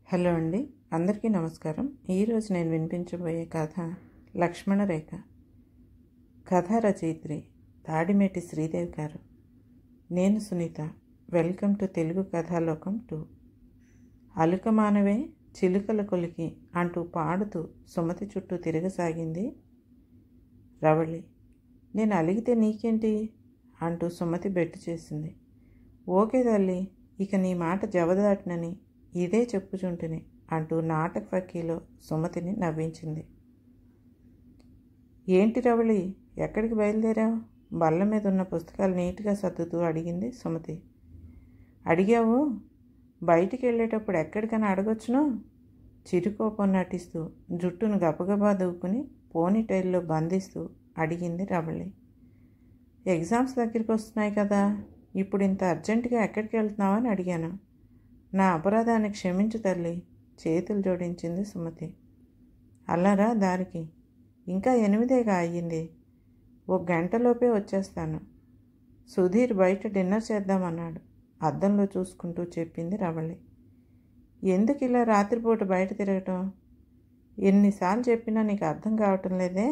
Hello అండి, అందరికీ నమస్కారం. ఈరోజు నేను వినిపించబోయే కథ లక్ష్మణరేఖ. కథ రచయిత్రి తాడిమేటి శ్రీదేవి గారు. నేను సునీత. Welcome to Telugu Kathalokam 2. అలుకమానవే చిలుకల కొలికి అంటూ పాడుతూ సుమతి చుట్టూ తిరగసాగింది రవళి. నేను అలిగితే నీకేంటి అంటూ సుమతి బెట్టు చేసింది. ఓకే తల్లి, ఇక నీ మాట జవదాటినని ఇదే చెప్పుచుంటిని అంటూ నాటక ఫకీలో సుమతిని నవ్వించింది. ఏంటి రవళి, ఎక్కడికి బయలుదేరావు? బల్ల మీద ఉన్న పుస్తకాలు నీట్గా సర్దుతూ అడిగింది సుమతి. అడిగావు, బయటికి వెళ్ళేటప్పుడు ఎక్కడికైనా అడగొచ్చును? చిరుకోపం నటిస్తూ జుట్టును గబగబా దూకుని పోనీటైల్లో బంధిస్తూ అడిగింది రవళి. ఎగ్జామ్స్ దగ్గరికి వస్తున్నాయి కదా, ఇప్పుడు ఇంత అర్జెంటుగా ఎక్కడికి వెళ్తున్నావని అడిగాను. నా అపరాధాన్ని క్షమించు తల్లి, చేతులు జోడించింది సుమతి. అల్లరా దారికి, ఇంకా 8 అయ్యింది. 1 గంటలోపే వచ్చేస్తాను. సుధీర్ బయట డిన్నర్ చేద్దామన్నాడు అద్దంలో చూసుకుంటూ చెప్పింది రవళి. ఎందుకు ఇలా రాత్రిపూట బయట తిరగటం? ఎన్నిసార్లు చెప్పినా నీకు అర్థం కావటం లేదే.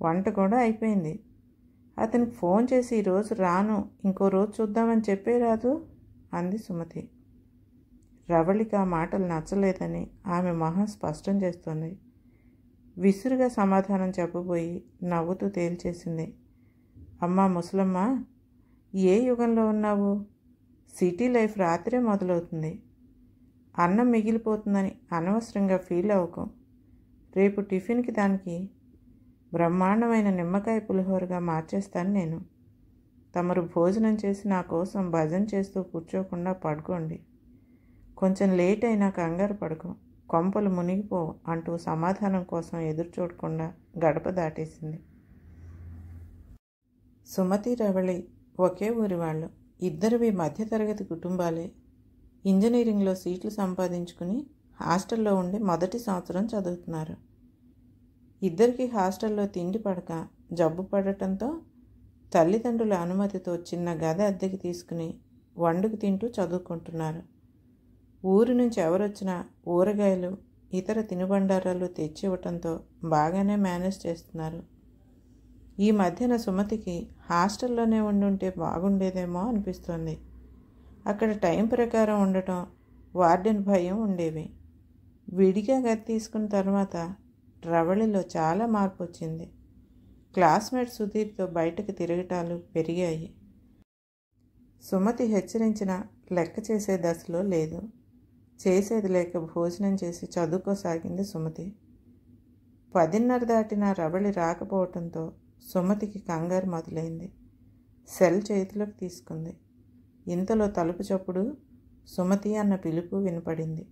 వంట కూడా అయిపోయింది. అతనికి ఫోన్ చేసి ఈరోజు రాను, ఇంకో రోజు చూద్దామని చెప్పే రాదు అంది సుమతి. రవళికి ఆ మాటలు నచ్చలేదని ఆమె మొహం స్పష్టం చేస్తుంది. విసురుగా సమాధానం చెప్పబోయి నవ్వుతూ తేల్చేసింది. అమ్మా ముసలమ్మ, ఏ యుగంలో ఉన్నావు? సిటీ లైఫ్ రాత్రే మొదలవుతుంది. అన్నం మిగిలిపోతుందని అనవసరంగా ఫీల్ అవ్వకు. రేపు టిఫిన్కి దానికి బ్రహ్మాండమైన నిమ్మకాయ పులిహోరగా మార్చేస్తాను నేను. తమరు భోజనం చేసి నా కోసం భజన చేస్తూ కూర్చోకుండా పడుకోండి. కొంచెం లేట్ అయినా కంగారు పడుకో, కొంపలు మునిగిపో అంటూ సమాధానం కోసం ఎదురు చూడకుండా గడప దాటేసింది. సుమతి రవళి ఒకే ఊరి వాళ్ళు. ఇద్దరివి మధ్యతరగతి కుటుంబాలే. ఇంజనీరింగ్లో సీట్లు సంపాదించుకుని హాస్టల్లో ఉండి మొదటి సంవత్సరం చదువుతున్నారు. ఇద్దరికి హాస్టల్లో తిండి పడక జబ్బు పడటంతో తల్లిదండ్రుల అనుమతితో చిన్న గది అద్దెకి తీసుకుని వండుకు తింటూ చదువుకుంటున్నారు. ఊరి నుంచి ఎవరొచ్చినా ఊరగాయలు ఇతర తినుబండారాలు తెచ్చి ఇవ్వటంతో బాగానే మేనేజ్ చేస్తున్నారు. ఈ మధ్యన సుమతికి హాస్టల్లోనే ఉండుంటే బాగుండేదేమో అనిపిస్తోంది. అక్కడ టైం ప్రకారం ఉండటం, వార్డెన్ భయం ఉండేవి. విడిగా గది తీసుకున్న తర్వాత రవళిలో చాలా మార్పు వచ్చింది. క్లాస్మేట్ సుధీర్తో బయటకు తిరగటాలు పెరిగాయి. సుమతి హెచ్చరించిన లెక్క చేసే దశలో లేదు. చేసేది లేక భోజనం చేసి చదువుకోసాగింది సుమతి. 10:30 దాటినా రవళి రాకపోవటంతో సుమతికి కంగారు మొదలైంది. సెల్ చేతిలోకి తీసుకుంది. ఇంతలో తలుపు చప్పుడు, సుమతి అన్న పిలుపు వినపడింది.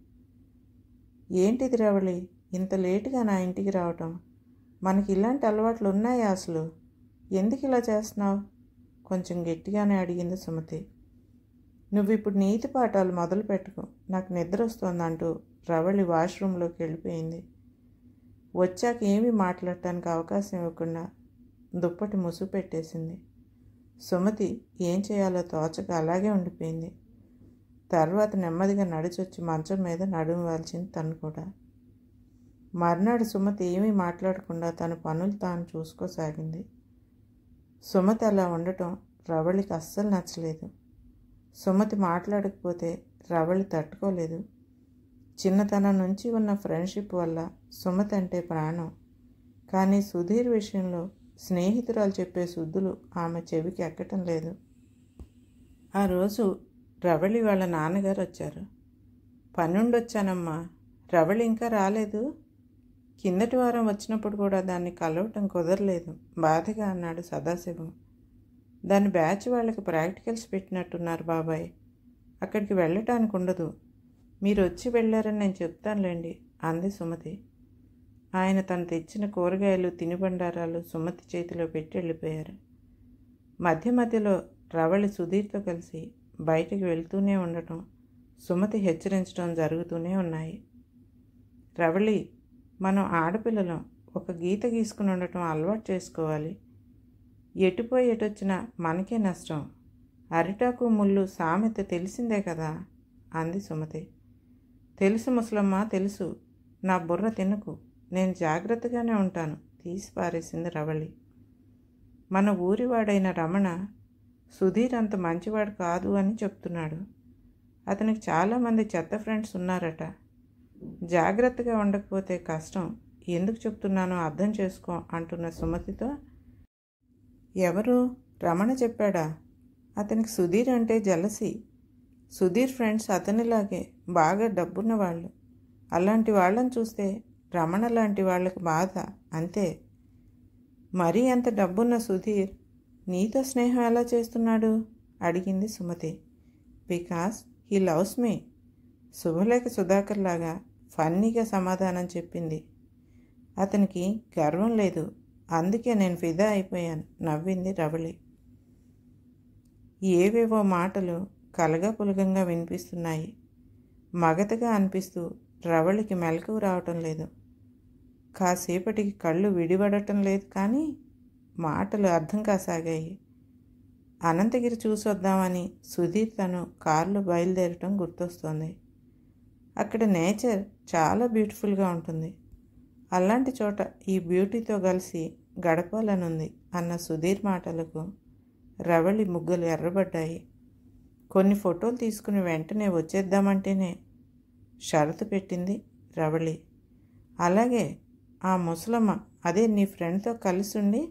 ఏంటిది రవళి, ఇంత లేటుగా నా ఇంటికి రావటం? మనకి ఇలాంటి అలవాట్లు ఉన్నాయా అసలు? ఎందుకు ఇలా చేస్తున్నావు? కొంచెం గట్టిగానే అడిగింది సుమతి. నువ్వు ఇప్పుడు నీతి పాఠాలు మొదలు పెట్టుకో, నాకు నిద్ర వస్తోందంటూ రవళి వాష్రూమ్లోకి వెళ్ళిపోయింది. వచ్చాక ఏమీ మాట్లాడటానికి అవకాశం ఇవ్వకుండా దుప్పటి ముసుగు పెట్టేసింది. సుమతి ఏం చేయాలో తోచక అలాగే ఉండిపోయింది. తర్వాత నెమ్మదిగా నడిచొచ్చి మంచం మీద నడుము వాల్చింది తను కూడా. మర్నాడు సుమతి ఏమీ మాట్లాడకుండా తన పనులు తాను చూసుకోసాగింది. సుమతి అలా ఉండటం రవళికి అస్సలు నచ్చలేదు. సుమతి మాట్లాడకపోతే రవళి తట్టుకోలేదు. చిన్నతనం నుంచి ఉన్న ఫ్రెండ్షిప్ వల్ల సుమతి అంటే ప్రాణం. కానీ సుధీర్ విషయంలో స్నేహితురాలు చెప్పే శుద్ధులు ఆమె చెవికి ఎక్కటం లేదు. ఆ రోజు రవళి వాళ్ళ నాన్నగారు వచ్చారు. పనుండొచ్చానమ్మా, రవళి ఇంకా రాలేదు. కిందటి వారం వచ్చినప్పుడు కూడా దాన్ని కలవటం కుదరలేదు బాధగా అన్నాడు సదాశివం. దాని బ్యాచ్ వాళ్ళకి ప్రాక్టికల్స్ పెట్టినట్టున్నారు బాబాయ్, అక్కడికి వెళ్ళటానికి ఉండదు. మీరు వచ్చి వెళ్ళారని నేను చెప్తానులేండి అంది సుమతి. ఆయన తను తెచ్చిన కూరగాయలు తినుబండారాలు సుమతి చేతిలో పెట్టి వెళ్ళిపోయారు. మధ్య మధ్యలో రవళి సుధీర్తో కలిసి బయటికి వెళ్తూనే ఉండటం, సుమతి హెచ్చరించడం జరుగుతూనే ఉన్నాయి. రవళి, మనం ఆడపిల్లలం, ఒక గీత గీసుకుని ఉండటం అలవాటు చేసుకోవాలి. ఎటుపోయి ఎటొచ్చినా మనకే నష్టం. అరిటాకు ముళ్ళు సామెత తెలిసిందే కదా అంది సుమతి. తెలుసు ముసలమ్మ, తెలుసు. నా బుర్ర తినకు, నేను జాగ్రత్తగానే ఉంటాను తీసి పారేసింది రవళి. మన ఊరివాడైన రమణ సుధీర్ అంత మంచివాడు కాదు అని చెప్తున్నాడు. అతనికి చాలామంది చెత్త ఫ్రెండ్స్ ఉన్నారట. జాగ్రత్తగా ఉండకపోతే కష్టం. ఎందుకు చెప్తున్నానో అర్థం చేసుకో అంటున్న సుమతితో, ఎవరు? రమణ చెప్పాడా? అతనికి సుధీర్ అంటే జలసి. సుధీర్ ఫ్రెండ్స్ అతనిలాగే బాగా డబ్బున్న వాళ్ళు. అలాంటి వాళ్ళని చూస్తే రమణ లాంటి వాళ్ళకి బాధ అంతే. మరీ అంత డబ్బున్న సుధీర్ నీతో స్నేహం ఎలా చేస్తున్నాడు అడిగింది Sumathi. Because he loves me. Subhalekha Sudhakar లాగా ఫన్నీగా సమాధానం చెప్పింది. అతనికి గర్వం లేదు, అందుకే నేను ఫిదా అయిపోయాను నవ్వింది రవళి. ఏవేవో మాటలు కలగాపులగంగా వినిపిస్తున్నాయి. మగతగా అనిపిస్తూ రవళికి మెలకువ రావటం లేదు. కాసేపటికి కళ్ళు విడిపడటం లేదు, కానీ మాటలు అర్థం కాసాగాయి. అనంతగిరి చూసొద్దామని సుధీర్ తను కారులో బయలుదేరటం గుర్తొస్తోంది. అక్కడ నేచర్ చాలా బ్యూటిఫుల్గా ఉంటుంది. అలాంటి చోట ఈ బ్యూటీతో కలిసి గడపాలనుంది అన్న సుధీర్ మాటలకు రవళి ముగ్గులు ఎర్రబడ్డాయి. కొన్ని ఫోటోలు తీసుకుని వెంటనే వచ్చేద్దామంటేనే షరతు పెట్టింది రవళి. అలాగే, ఆ ముసలమ్మ అదే నీ ఫ్రెండ్తో కలిసుండి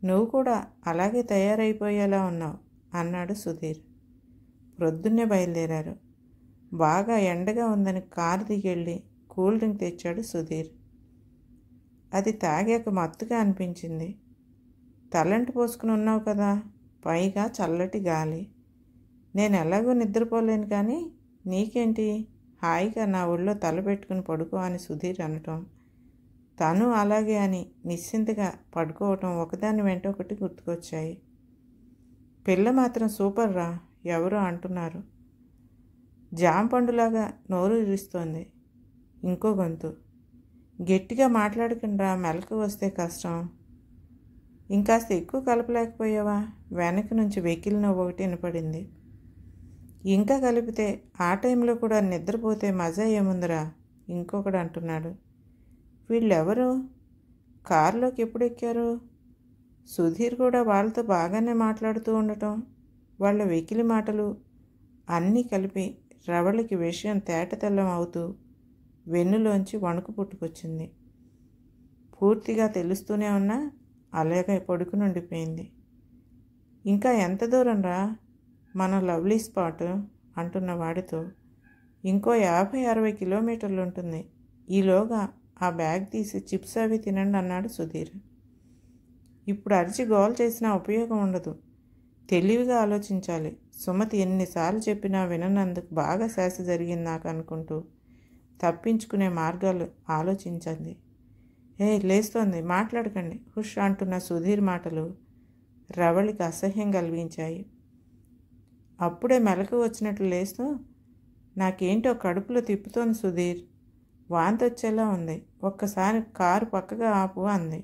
నువ్వు కూడా అలాగే తయారైపోయేలా ఉన్నావు అన్నాడు సుధీర్. ప్రొద్దున్నే బయలుదేరారు. బాగా ఎండగా ఉందని కారు దిగెళ్ళి కూల్ డ్రింక్ తెచ్చాడు సుధీర్. అది తాగాక మత్తుగా అనిపించింది. తలంటి పోసుకుని ఉన్నావు కదా, పైగా చల్లటి గాలి. నేను ఎలాగో నిద్రపోలేను, కానీ నీకేంటి, హాయిగా నా ఒళ్ళో తల పెట్టుకుని పడుకో అని సుధీర్ అనటం, తను అలాగే అని నిశ్చింతగా పడుకోవటం ఒకదాని వెంట ఒకటి గుర్తుకొచ్చాయి. పిల్ల మాత్రం సూపర్ రా ఎవరో అంటున్నారు. జాంపండులాగా నోరు ఇరుస్తోంది ఇంకో గొంతు. గట్టిగా మాట్లాడకుండా మెలకు వస్తే కష్టం. ఇంకాస్త ఎక్కువ కలపలేకపోయావా? వెనక నుంచి వెకిలి నవ్వు ఒకటి వినపడింది. ఇంకా కలిపితే ఆ టైంలో కూడా నిద్రపోతే మజా ఏముందిరా ఇంకొకడు అంటున్నాడు. వీళ్ళెవరు? కారులోకి ఎప్పుడు ఎక్కారు? సుధీర్ కూడా వాళ్ళతో బాగానే మాట్లాడుతూ ఉండటం, వాళ్ళ వెకిలి మాటలు అన్నీ కలిపి రవళికి విషయం తేటతెల్లం అవుతూ వెన్నులోంచి వణుకు పుట్టుకొచ్చింది. పూర్తిగా తెలుస్తూనే ఉన్నా అలాగే పడుకుని ఉండిపోయింది. ఇంకా ఎంత దూరం రా మన లవ్లీ స్పాట్ అంటున్న వాడితో, ఇంకో 50-60 కిలోమీటర్లు ఉంటుంది. ఈలోగా ఆ బ్యాగ్ తీసి చిప్స్ అవి తినండి అన్నాడు సుధీర్. ఇప్పుడు అరిచి గోల్ చేసినా ఉపయోగం ఉండదు, తెలివిగా ఆలోచించాలి. సుమతి ఎన్నిసార్లు చెప్పినా విననందుకు బాగా శాస జరిగింది నాకు అనుకుంటూ తప్పించుకునే మార్గాలు ఆలోచించింది. లేస్తోంది, మాట్లాడకండి హుష్ అంటున్న సుధీర్ మాటలు రవళికి అసహ్యం కలిగించాయి. అప్పుడే మెలకు వచ్చినట్లు లేస్తూ, నాకేంటో కడుపులో తిప్పుతోంది సుధీర్, వాంతి వచ్చేలా ఉంది, ఒక్కసారి కారు పక్కగా ఆపు అంది.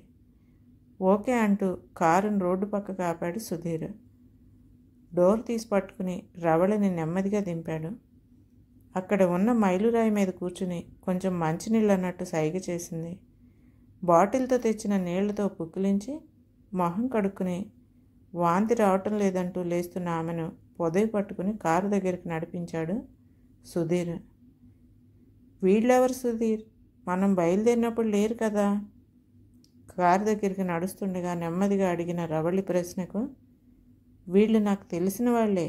ఓకే అంటూ కారును రోడ్డు పక్కకు ఆపాడు సుధీర్. డోర్ తీసి పట్టుకుని రవళిని నెమ్మదిగా దింపాడు. అక్కడ ఉన్న మైలురాయి మీద కూర్చుని కొంచెం మంచినీళ్ళు అన్నట్టు సైగ చేసింది. బాటిల్తో తెచ్చిన నీళ్లతో పుక్కిలించి మొహం కడుక్కుని వాంతి రావటం లేదంటూ లేస్తున్న ఆమెను పొదవి పట్టుకుని కారు దగ్గరికి నడిపించాడు సుధీర్. వీళ్ళెవరు సుధీర్? మనం బయలుదేరినప్పుడు లేరు కదా? కారు దగ్గరికి నడుస్తుండగా నెమ్మదిగా అడిగిన రవళి ప్రశ్నకు, వీళ్ళు నాకు తెలిసిన వాళ్ళే,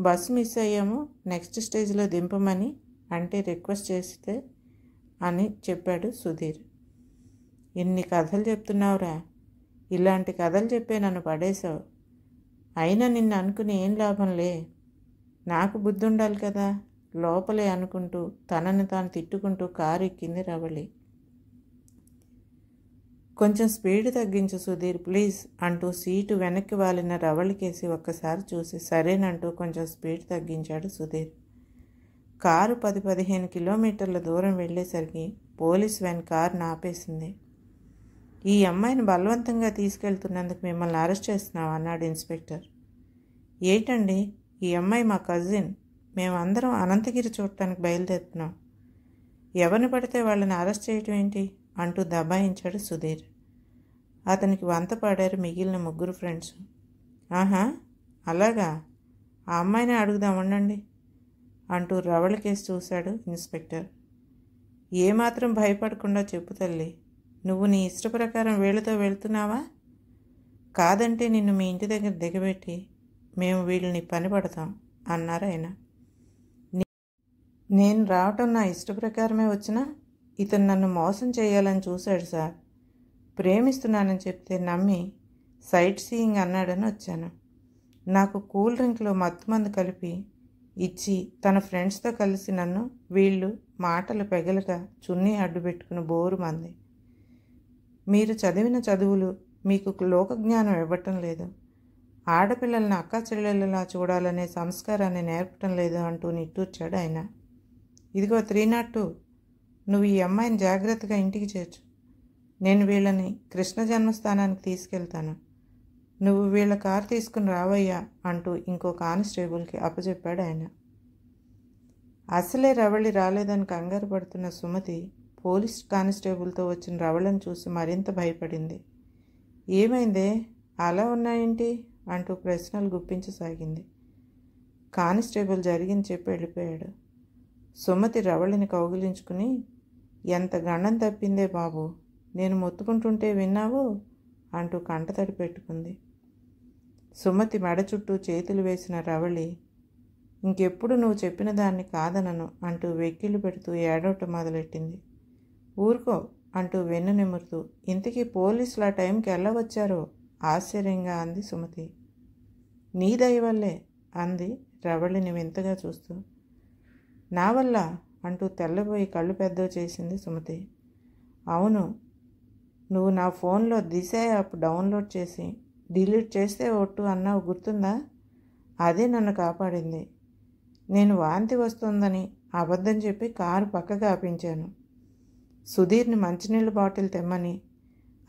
బస్సు మిస్ అయ్యాము, నెక్స్ట్ స్టేజ్లో దింపమని అంటే రిక్వెస్ట్ చేస్తే అని చెప్పాడు సుధీర్. ఎన్ని కథలు చెప్తున్నావురా, ఇలాంటి కథలు చెప్పే నన్ను పడేశావు. అయినా నిన్ను అనుకుని ఏం లాభంలే, నాకు బుద్ధి ఉండాలి కదా లోపలే అనుకుంటూ తనని తాను తిట్టుకుంటూ కారు ఎక్కింది రవళి. కొంచెం స్పీడ్ తగ్గించు సుధీర్ ప్లీజ్ అంటూ సీటు వెనక్కి వాలిన రవళికేసి ఒక్కసారి చూసి సరేనంటూ కొంచెం స్పీడ్ తగ్గించాడు సుధీర్. కారు 10-15 కిలోమీటర్ల దూరం వెళ్ళేసరికి పోలీస్ వ్యాన్ కారును ఆపేసింది. ఈ అమ్మాయిని బలవంతంగా తీసుకెళ్తున్నందుకు మిమ్మల్ని అరెస్ట్ చేస్తున్నాం అన్నాడు ఇన్స్పెక్టర్. ఏంటండి, ఈ అమ్మాయి మా కజిన్, మేమందరం అనంతగిరి చూడటానికి బయలుదేరుతున్నాం. ఎవరిని పడితే వాళ్ళని అరెస్ట్ చేయటం ఏంటి అంటూ దబాయించాడు సుధీర్. అతనికి వంత పాడారు మిగిలిన ముగ్గురు ఫ్రెండ్స్. ఆహా, అలాగా, ఆ అమ్మాయినే అడుగుదాం ఉండండి అంటూ రవళి కేసు చూశాడు ఇన్స్పెక్టర్. ఏమాత్రం భయపడకుండా చెప్పు తల్లి, నువ్వు నీ ఇష్ట ప్రకారం వీళ్ళతో వెళ్తున్నావా? కాదంటే నిన్ను మీ ఇంటి దగ్గర దిగబెట్టి మేము వీళ్ళని పని పడతాం అన్నారు ఆయన. నేను రావటం నా ఇష్ట ప్రకారమే వచ్చినా ఇతను నన్ను మోసం చేయాలని చూశాడు సార్. ప్రేమిస్తున్నానని చెప్తే నమ్మి సైట్ సీయింగ్ అన్నాడని వచ్చాను. నాకు కూల్ డ్రింక్లో మత్తుమందు కలిపి ఇచ్చి తన ఫ్రెండ్స్తో కలిసి నన్ను వీళ్ళు మాటలు పెగలగా చున్నీ అడ్డు పెట్టుకుని బోరు మంది. మీరు చదివిన చదువులు మీకు లోకజ్ఞానం ఇవ్వటం లేదు, ఆడపిల్లల్ని అక్కా చెల్లెళ్ళలా చూడాలనే సంస్కారాన్ని నేర్పటం లేదు అంటూ నిట్టూర్చాడు ఆయన. ఇదిగో 302, నువ్వు ఈ అమ్మాయిని జాగ్రత్తగా ఇంటికి చేర్చు. నేను వీళ్ళని కృష్ణ జన్మస్థానానికి తీసుకెళ్తాను. నువ్వు వీళ్ళ కారు తీసుకుని రావయ్యా అంటూ ఇంకో కానిస్టేబుల్కి అప్పచెప్పాడు ఆయన. అసలే రవళి రాలేదని కంగారు పడుతున్న సుమతి పోలీస్ కానిస్టేబుల్తో వచ్చిన రవళని చూసి మరింత భయపడింది. ఏమైందే, అలా ఉన్నాయేంటి అంటూ ప్రశ్నలు గుప్పించసాగింది. కానిస్టేబుల్ జరిగింది చెప్పి వెళ్ళిపోయాడు. సుమతి రవళిని కౌగిలించుకుని, ఎంత గండం తప్పిందే బాబు, నేను మొత్తుకుంటుంటే విన్నావు అంటూ కంటతడి పెట్టుకుంది. సుమతి మెడ చుట్టూ చేతులు వేసిన రవళి, ఇంకెప్పుడు నువ్వు చెప్పిన దాన్ని కాదనను అంటూ వెక్కిళ్ళు పెడుతూ ఏడవటం మొదలెట్టింది. ఊరుకో అంటూ వెన్ను నిమురుతూ, ఇంతకీ పోలీసులు ఆ టైంకి ఎలా వచ్చారో ఆశ్చర్యంగా అంది సుమతి. నీ దయ వల్లే అంది రవళిని వింతగా చూస్తూ. నా వల్ల అంటూ తెల్లబోయి కళ్ళు పెద్దవి చేసింది సుమతి. అవును, నువ్వు నా ఫోన్లో దిశ యాప్ డౌన్లోడ్ చేసి డిలీట్ చేస్తే ఒట్టు అన్నావు గుర్తుందా? అదే నన్ను కాపాడింది. నేను వాంతి వస్తుందని అబద్ధం చెప్పి కారు పక్కగా ఆపించాను. సుధీర్ని మంచినీళ్ళ బాటిల్ తెమ్మని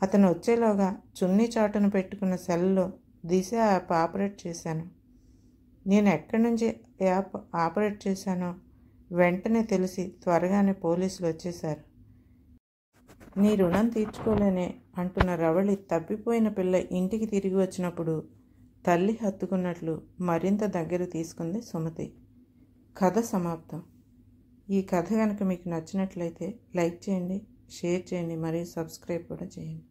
అతను వచ్చేలోగా చున్నీ చాటును పెట్టుకున్న సెల్లో దిశ యాప్ ఆపరేట్ చేశాను. నేను ఎక్కడి నుంచి యాప్ ఆపరేట్ చేశానో వెంటనే తెలిసి త్వరగానే పోలీసులు వచ్చేశారు. నీ రుణం తీర్చుకోలేనే అంటున్న రవళి తప్పిపోయిన పిల్ల ఇంటికి తిరిగి వచ్చినప్పుడు తల్లి హత్తుకున్నట్లు మరింత దగ్గర తీసుకుంది సుమతి. కథ సమాప్తం. ఈ కథ కనుక మీకు నచ్చినట్లయితే లైక్ చేయండి, షేర్ చేయండి, మరియు సబ్స్క్రైబ్ కూడా చేయండి.